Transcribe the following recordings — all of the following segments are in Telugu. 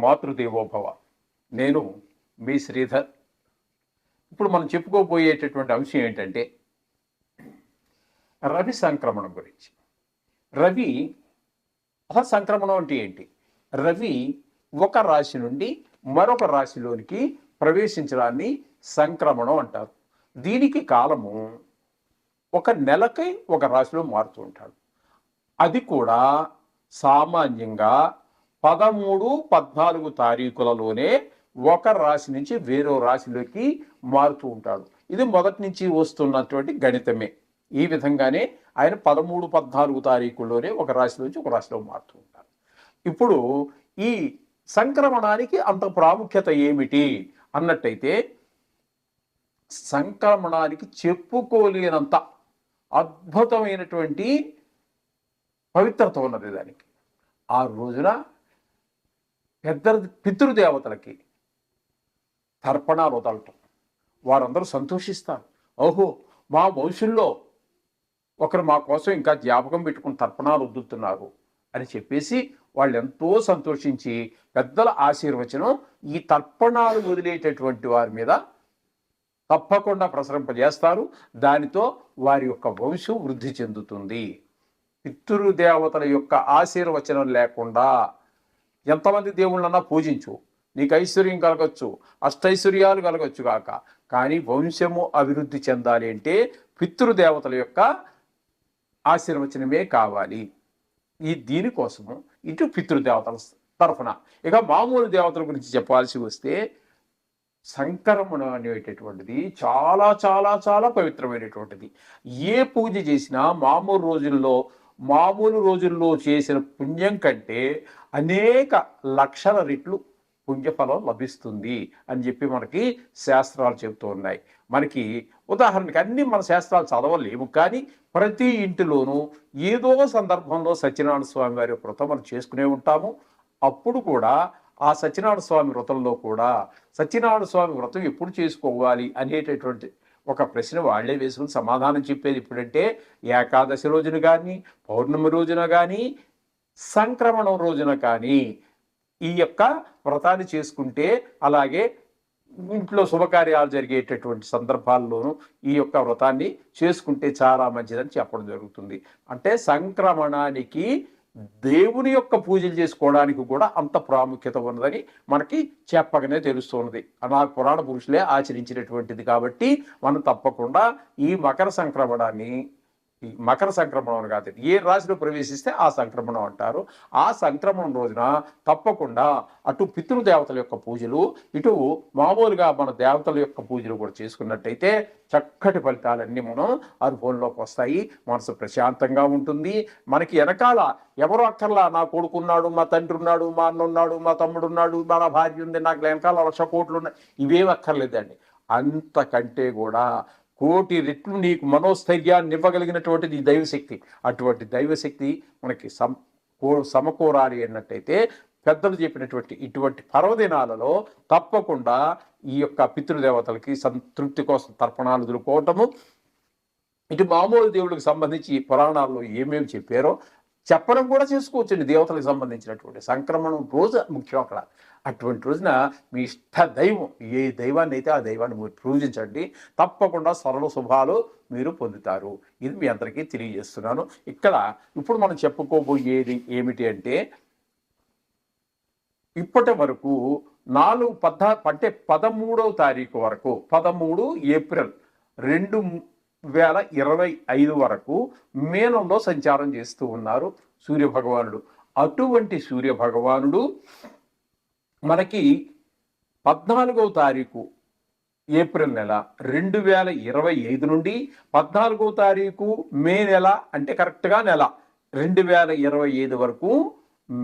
మాతృదేవోభవ. నేను మీ శ్రీధర్. ఇప్పుడు మనం చెప్పుకోబోయేటటువంటి అంశం ఏంటంటే రవి సంక్రమణం గురించి. రవి సంక్రమణం అంటే ఏంటి? రవి ఒక రాశి నుండి మరొక రాశిలోనికి ప్రవేశించడాన్ని సంక్రమణం అంటారు. దీనికి కాలము ఒక నెలకై ఒక రాశిలో మారుతూ ఉంటాడు. అది కూడా సామాన్యంగా 13, 14 తారీఖులలోనే ఒక రాశి నుంచి వేరో రాశిలోకి మారుతూ ఉంటాడు. ఇది మొదటి నుంచి వస్తున్నటువంటి గణితమే. ఈ విధంగానే ఆయన 13, 14 తారీఖుల్లోనే ఒక రాశి నుంచి ఒక రాశిలో మారుతూ ఉంటారు. ఇప్పుడు ఈ సంక్రమణానికి అంత ప్రాముఖ్యత ఏమిటి అన్నట్టయితే, సంక్రమణానికి చెప్పుకోలేనంత అద్భుతమైనటువంటి పవిత్రత ఉన్నది దానికి. ఆ రోజున పెద్ద పితృదేవతలకి తర్పణాలు వదలటం, వారందరూ సంతోషిస్తారు. ఓహో, మా వంశంలో ఒకరు మా కోసం ఇంకా జ్ఞాపకం పెట్టుకుని తర్పణాలు వదులుతున్నారు అని చెప్పేసి వాళ్ళు ఎంతో సంతోషించి పెద్దల ఆశీర్వచనం ఈ తర్పణాలు వదిలేటటువంటి వారి మీద తప్పకుండా ప్రసరింపజేస్తారు. దానితో వారి యొక్క వంశం వృద్ధి చెందుతుంది. పితృదేవతల యొక్క ఆశీర్వచనం లేకుండా ఎంతమంది దేవుళ్ళన్నా పూజించు, నీకు ఐశ్వర్యం కలగచ్చు, అష్టైశ్వర్యాలు కలగచ్చు కాక, కానీ వంశము అభివృద్ధి చెందాలి అంటే పితృదేవతల యొక్క ఆశీర్వచనమే కావాలి. దీనికోసము ఇటు పితృదేవతల తరఫున. ఇక మామూలు దేవతల గురించి చెప్పాల్సి వస్తే, సంక్రమణం అనేటటువంటిది చాలా చాలా చాలా పవిత్రమైనటువంటిది. ఏ పూజ చేసినా మామూలు రోజుల్లో చేసిన పుణ్యం కంటే అనేక లక్షల రెట్లు పుణ్యఫలం లభిస్తుంది అని చెప్పి మనకి శాస్త్రాలు చెబుతూ ఉన్నాయి. మనకి ఉదాహరణకి అన్ని మన శాస్త్రాలు చదవలేము, కానీ ప్రతి ఇంటిలోనూ ఏదో సందర్భంలో సత్యనారాయణ స్వామి వారి వ్రతం మనం చేసుకునే ఉంటాము. అప్పుడు కూడా ఆ సత్యనారాయణ స్వామి వ్రతంలో కూడా సత్యనారాయణ స్వామి వ్రతం ఎప్పుడు చేసుకోవాలి అనేటటువంటి ఒక ప్రశ్న వాళ్లే వేసుకుని సమాధానం చెప్పేది ఎప్పుడంటే, ఏకాదశి రోజున కానీ, పౌర్ణమి రోజున కానీ, సంక్రమణం రోజున కానీ ఈ యొక్క వ్రతాన్ని చేసుకుంటే, అలాగే ఇంట్లో శుభకార్యాలు జరిగేటటువంటి సందర్భాల్లోనూ ఈ యొక్క వ్రతాన్ని చేసుకుంటే చాలా మంచిదని చెప్పడం జరుగుతుంది. అంటే సంక్రమణానికి దేవుని యొక్క పూజలు చేసుకోవడానికి కూడా అంత ప్రాముఖ్యత ఉన్నదని మనకి చెప్పగానే తెలుస్తున్నది. అలా పురాణ పురుషులే ఆచరించినటువంటిది కాబట్టి మనం తప్పకుండా ఈ మకర సంక్రమణం కాదు, ఏ రాశిలో ప్రవేశిస్తే ఆ సంక్రమణం అంటారు. ఆ సంక్రమణం రోజున తప్పకుండా అటు పితృదేవతల యొక్క పూజలు, ఇటు మామూలుగా మన దేవతల యొక్క పూజలు కూడా చేసుకున్నట్టయితే చక్కటి ఫలితాలన్నీ మనం అనుభవంలోకి వస్తాయి. మనసు ప్రశాంతంగా ఉంటుంది. మనకి వెనకాల ఎవరు అక్కర్లా, నా కొడుకున్నాడు, మా తండ్రి ఉన్నాడు, మా అన్న ఉన్నాడు, మా తమ్ముడు ఉన్నాడు, మన భార్య ఉంది, నాకు వెనకాల 1,00,000 కోట్లు ఉన్నాయి, ఇవేం అక్కర్లేదండి. అంతకంటే కూడా కోటి రెట్లు నీకు మనోస్థైర్యాన్ని ఇవ్వగలిగినటువంటిది దైవశక్తి. అటువంటి దైవశక్తి మనకి సమకూరాలి అన్నట్టయితే పెద్దలు చెప్పినటువంటి ఇటువంటి పర్వదినాలలో తప్పకుండా ఈ యొక్క పితృదేవతలకి సంతృప్తి కోసం తర్పణాలు వదులుకోవటము, ఇటు మామూలు దేవుడికి సంబంధించి పురాణాల్లో ఏమేమి చెప్పారో చెప్పడం కూడా చేసుకోవచ్చండి. దేవతలకు సంబంధించినటువంటి సంక్రమణం రోజు ముఖ్యం అక్కడ. అటువంటి రోజున మీ ఇష్ట దైవం, ఏ దైవాన్ని అయితే ఆ దైవాన్ని మీరు పూజించండి, తప్పకుండా సరళ శుభాలు మీరు పొందుతారు. ఇది మీ అందరికీ తెలియజేస్తున్నాను. ఇప్పుడు మనం చెప్పుకోబోయేది ఏమిటి అంటే, ఇప్పటి వరకు 13వ తారీఖు వరకు, 13 ఏప్రిల్ 2025 వరకు మీనంలో సంచారం చేస్తూ ఉన్నారు సూర్యభగవానుడు. అటువంటి సూర్యభగవానుడు మనకి 14వ తారీఖు ఏప్రిల్ నెల 2025 నుండి 14వ తారీఖు మే నెల, అంటే కరెక్ట్గా నెల 2025 వరకు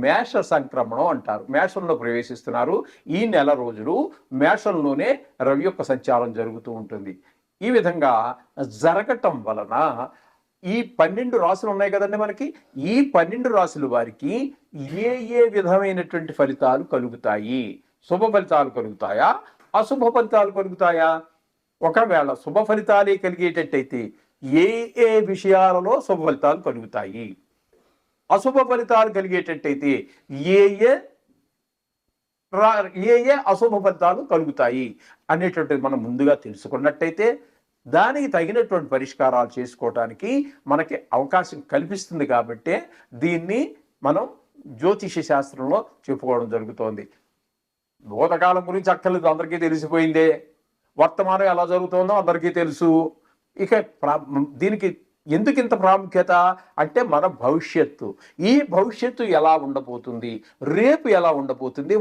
మేష సంక్రమణం అంటారు. మేషంలో ప్రవేశిస్తున్నారు. ఈ నెల రోజులు మేషంలోనే రవి యొక్క సంచారం జరుగుతూ ఉంటుంది. ఈ విధంగా జరగటం వలన ఈ 12 రాశులు ఉన్నాయి కదండి మనకి, ఈ 12 రాశుల వారికి ఏ విధమైనటువంటి ఫలితాలు కలుగుతాయి? శుభ ఫలితాలు కలుగుతాయా, అశుభ ఫలితాలు కలుగుతాయా? ఒకవేళ శుభ ఫలితాలే కలిగేటట్టయితే ఏ విషయాలలో శుభ ఫలితాలు కలుగుతాయి, అశుభ ఫలితాలు కలిగేటట్టయితే ఏ ఏ ఏ అశుభ ఫలితాలు కలుగుతాయి అనేటువంటిది మనం ముందుగా తెలుసుకున్నట్టయితే దానికి తగినటువంటి పరిష్కారాలు చేసుకోవటానికి మనకి అవకాశం కల్పిస్తుంది. కాబట్టి దీన్ని మనం జ్యోతిష శాస్త్రంలో చెప్పుకోవడం జరుగుతోంది. భూతకాలం గురించి అక్కర్లేదు, అందరికీ తెలిసిపోయిందే. వర్తమానం ఎలా జరుగుతుందో అందరికీ తెలుసు. ఇక దీనికి ఎందుకు ఇంత ప్రాముఖ్యత అంటే మన భవిష్యత్తు, ఈ భవిష్యత్తు ఎలా ఉండబోతుంది, రేపు ఎలా ఉండబోతుంది,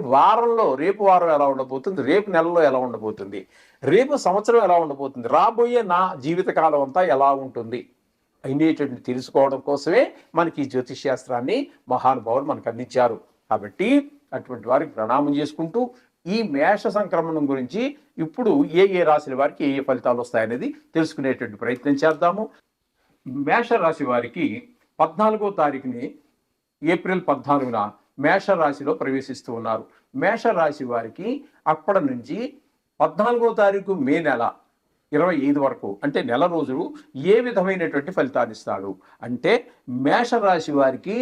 రేపు వారం ఎలా ఉండబోతుంది, రేపు నెలలో ఎలా ఉండబోతుంది, రేపు సంవత్సరం ఎలా ఉండబోతుంది, రాబోయే నా జీవితకాలం అంతా ఎలా ఉంటుంది అనేటువంటి తెలుసుకోవడం కోసమే మనకి ఈ జ్యోతిష్ శాస్త్రాన్ని మహానుభావులు మనకు అందించారు. కాబట్టి అటువంటి వారికి ప్రణామం చేసుకుంటూ ఈ మేష సంక్రమణం గురించి ఇప్పుడు ఏ ఏ రాశుల వారికి ఏ ఏ ఫలితాలు వస్తాయనేది తెలుసుకునేటువంటి ప్రయత్నం చేద్దాము. మేషరాశి వారికి 14వ తారీఖుని ఏప్రిల్ 14న మేషరాశిలో ప్రవేశిస్తూ ఉన్నారు. మేషరాశి వారికి అప్పటి నుంచి 14వ తారీఖు మే నెల 25 వరకు అంటే నెల రోజులు ఏ విధమైనటువంటి ఫలితాన్ని ఇస్తాడు అంటే మేషరాశి వారికి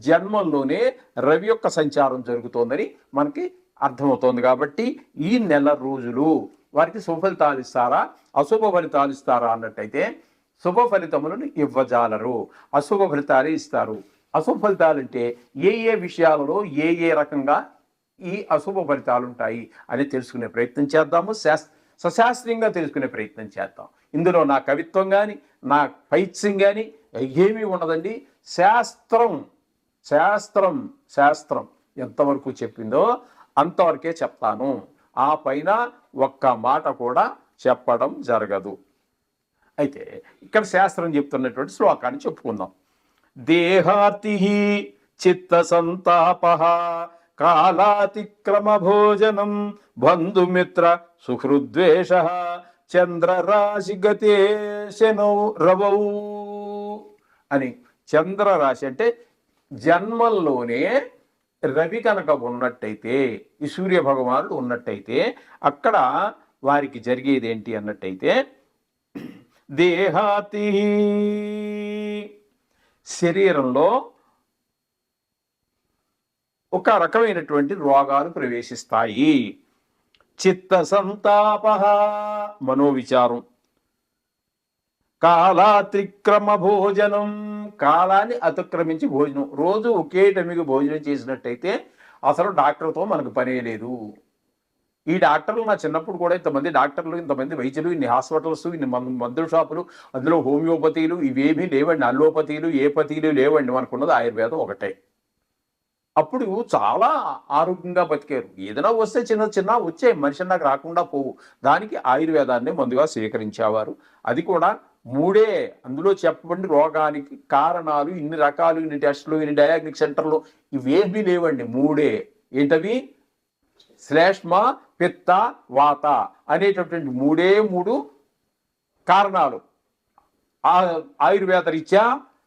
జన్మంలోనే రవి యొక్క సంచారం జరుగుతోందని మనకి అర్థమవుతోంది. కాబట్టి ఈ నెల రోజులు వారికి శుభ ఫలితాలు ఇస్తారా అశుభ ఫలితాలు ఇస్తారా అన్నట్టయితే శుభ ఫలితములను ఇవ్వజాలరు, అశుభ ఫలితాలే ఇస్తారు. అశుభ ఫలితాలు అంటే ఏ ఏ విషయాలలో ఏ ఏ రకంగా ఈ అశుభ ఫలితాలు ఉంటాయి అని తెలుసుకునే ప్రయత్నం చేద్దాము. సశాస్త్రీయంగా తెలుసుకునే ప్రయత్నం చేద్దాం. ఇందులో నా కవిత్వం కానీ నా పైత్యం కానీ ఏమీ ఉండదండి. శాస్త్రం శాస్త్రం శాస్త్రం ఎంతవరకు చెప్పిందో అంతవరకే చెప్తాను. ఆ పైన ఒక్క మాట కూడా చెప్పడం జరగదు. అయితే ఇక్కడ శాస్త్రం చెప్తున్నటువంటి శ్లోకాన్ని చెప్పుకుందాం. దేహార్తి చిత్త సంతాప కాలాతిక్రమ భోజనం బంధుమిత్ర సుహృద్వేష చంద్రరాశి గతే శనౌ రవౌ అని. చంద్రరాశి అంటే జన్మల్లోనే రవి కనుక ఉన్నట్టయితే, ఈ సూర్య భగవానుడు ఉన్నట్టయితే అక్కడ వారికి జరిగేది ఏంటి అన్నట్టయితే దేహాతి శరీరంలో ఒక రకమైనటువంటి రోగాలు ప్రవేశిస్తాయి. చిత్త సంతాప మనోవిచారం, కాలాతిక్రమ భోజనం కాలాన్ని అతిక్రమించి భోజనం, రోజు ఒకే టైంకి భోజనం చేసినట్టయితే అసలు డాక్టర్తో మనకు పనే లేదు. ఈ డాక్టర్లు నా చిన్నప్పుడు కూడా ఇంతమంది డాక్టర్లు, ఇంతమంది వైద్యులు, ఇన్ని హాస్పిటల్స్, ఇన్ని మందుల షాపులు, అందులో హోమియోపతీలు ఇవేమీ లేవండి, అల్లోపతీలు ఏ పతీలు లేవండి. మనకున్నది ఆయుర్వేదం ఒకటే. అప్పుడు చాలా ఆరోగ్యంగా బతికారు. ఏదైనా వస్తే చిన్న చిన్న వచ్చే మనిషి నాకు రాకుండా పోవు, దానికి ఆయుర్వేదాన్ని ముందుగా స్వీకరించేవారు. అది కూడా 3 అందులో చెప్పబడిన రోగానికి కారణాలు, ఇన్ని రకాలు, ఇన్ని టెస్టులు, ఇన్ని డయాగ్నిక్ సెంటర్లు ఇవేమీ లేవండి. 3 ఏంటవి? శ్లేష్మ, పిత్త, వాత అనేటటువంటి 3 కారణాలు ఆయుర్వేద రీత్యా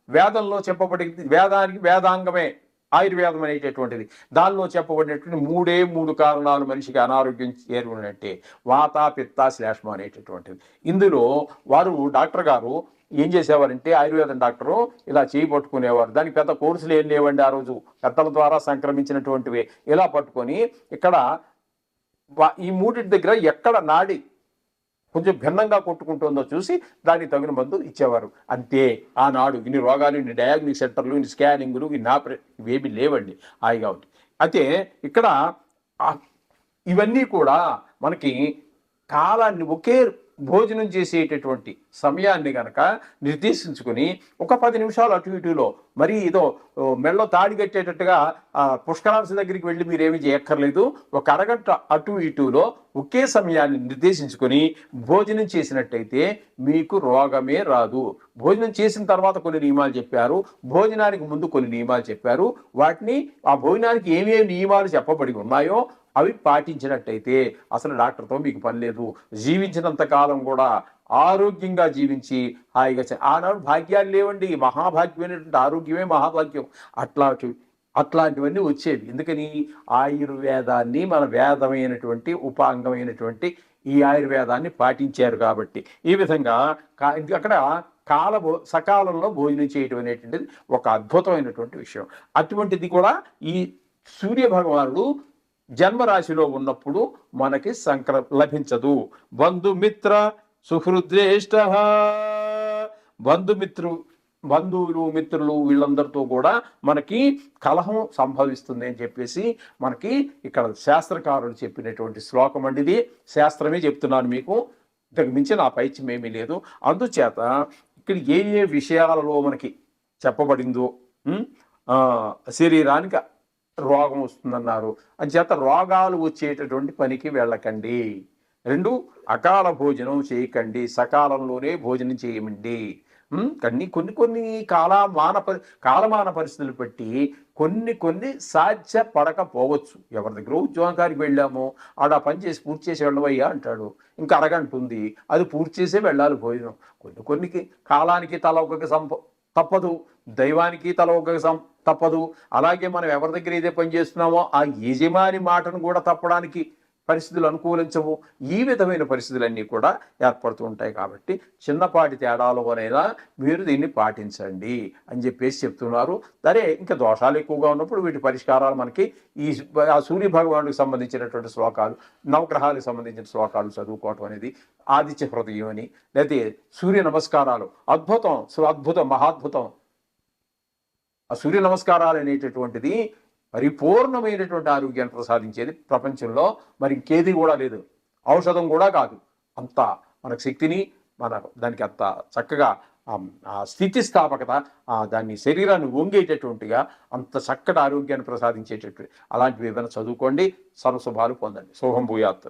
వేదంలో చెప్పబడింది. వేదానికి వేదాంగమే ఆయుర్వేదం అనేటటువంటిది. దానిలో చెప్పబడినటువంటి 3 కారణాలు మనిషికి అనారోగ్యం చేరుకున్నట్టే వాత, పిత్త, శ్లేష్మ అనేటటువంటిది. ఇందులో వారు డాక్టర్ గారు ఏం చేసేవారంటే, ఆయుర్వేదం డాక్టరు ఇలా చేయి పట్టుకునేవారు. దానికి పెద్ద కోర్సులు ఏం లేవండి. ఆ రోజు పెద్దల ద్వారా సంక్రమించినటువంటివి ఇలా పట్టుకొని ఇక్కడ ఈ 3 దగ్గర ఎక్కడ నాడి కొంచెం భిన్నంగా కొట్టుకుంటుందో చూసి దానికి తగిన మందు ఇచ్చేవారు. అంతే. ఆనాడు ఇన్ని రోగాలు, ఇన్ని డయాగ్నిక్ సెంటర్లు, ఇన్ని స్కానింగ్లు, ఇవేమీ లేవండి. హాయిగా ఉంది. అయితే ఇక్కడ ఇవన్నీ కూడా మనకి కాలాన్ని, ఒకే భోజనం చేసేటటువంటి సమయాన్ని గనక నిర్దేశించుకుని ఒక 10 నిమిషాలు అటు ఇటులో, మరి ఏదో మెళ్ళో తాడి కట్టేటట్టుగా పుష్కరాంశ దగ్గరికి వెళ్ళి మీరేమీ చేయక్కర్లేదు. ఒక అరగంట అటు ఇటులో ఒకే సమయాన్ని నిర్దేశించుకొని భోజనం చేసినట్టయితే మీకు రోగమే రాదు. భోజనం చేసిన తర్వాత కొన్ని నియమాలు చెప్పారు, భోజనానికి ముందు కొన్ని నియమాలు చెప్పారు. వాటిని ఆ భోజనానికి ఏమేమి నియమాలు చెప్పబడి ఉన్నాయో అవి పాటించినట్టయితే అసలు డాక్టర్తో మీకు పని లేదు. జీవించినంత కాలం కూడా ఆరోగ్యంగా జీవించి హాయిగా. ఆనాడు భాగ్యాలు లేవండి, మహాభాగ్యమైనటువంటి ఆరోగ్యమే మహాభాగ్యం. అట్లాంటివన్నీ వచ్చేవి. ఎందుకని? ఆయుర్వేదాన్ని, మన వేదమైనటువంటి ఉపాంగమైనటువంటి ఈ ఆయుర్వేదాన్ని పాటించారు కాబట్టి. ఈ విధంగా అక్కడ సకాలంలో భోజనం చేయటం అనేటువంటిది ఒక అద్భుతమైనటువంటి విషయం. అటువంటిది కూడా ఈ సూర్య భగవానుడు జన్మరాశిలో ఉన్నప్పుడు మనకి లభించదు. బంధుమిత్ర సుహృద్రేష్ట, బంధువులు మిత్రులు వీళ్ళందరితో కూడా మనకి కలహం సంభవిస్తుంది అని చెప్పేసి మనకి ఇక్కడ శాస్త్రకారులు చెప్పినటువంటి శ్లోకం అండి. ఇది శాస్త్రమే చెప్తున్నాను మీకు, ఇంతకు మించి నా పైత్యం ఏమీ లేదు. అందుచేత ఇక్కడ ఏ ఏ విషయాలలో మనకి చెప్పబడిందో, శరీరానికి రోగం వస్తుందన్నారు, అంచేత రోగాలు వచ్చేటటువంటి పనికి వెళ్ళకండి. 2, అకాల భోజనం చేయకండి, సకాలంలోనే భోజనం చేయమండి. కొన్ని కాలమాన పరిస్థితులు బట్టి కొన్ని సాధ్యపడకపోవచ్చు. ఎవరి దగ్గర ఉద్యోగానికి వెళ్ళామో ఆడ పని చేసి పూర్తి చేసి వెళ్ళవయ్యా అంటాడు, ఇంకా అరగంట ఉంది, అది పూర్తి చేసే వెళ్ళాలి భోజనం. కొన్ని కాలానికి తల ఒక తప్పదు, దైవానికి తల ఒక తప్పదు. అలాగే మనం ఎవరి దగ్గర ఏదే పని చేస్తున్నామో ఆ యజమాని మాటను కూడా తప్పడానికి పరిస్థితులు అనుకూలించవు. ఈ విధమైన పరిస్థితులన్నీ కూడా ఏర్పడుతూ ఉంటాయి. కాబట్టి చిన్నపాటి తేడాలనైనా మీరు దీన్ని పాటించండి అని చెప్పేసి చెప్తున్నారు. సరే, ఇంకా దోషాలు ఎక్కువగా ఉన్నప్పుడు వీటి పరిష్కారాలు మనకి ఆ సూర్య భగవానుడికి సంబంధించినటువంటి శ్లోకాలు, నవగ్రహాలకు సంబంధించిన శ్లోకాలు చదువుకోవటం అనేది, ఆదిత్య హృదయం అని, లేకపోతే సూర్య నమస్కారాలు అద్భుతం మహాద్భుతం. ఆ సూర్య నమస్కారాలు అనేటటువంటిది పరిపూర్ణమైనటువంటి ఆరోగ్యాన్ని ప్రసాదించేది. ప్రపంచంలో మరి ఇంకేది కూడా లేదు, ఔషధం కూడా కాదు. అంత మనకు శక్తిని, దానికి అంత చక్కగా స్థితిస్థాపకత, దాన్ని శరీరాన్ని వంగేటటువంటిగా అంత చక్కటి ఆరోగ్యాన్ని ప్రసాదించేటటువంటి అలాంటివి ఏమైనా చదువుకోండి, సర్వశుభాలు పొందండి. శుభం భూయాత్.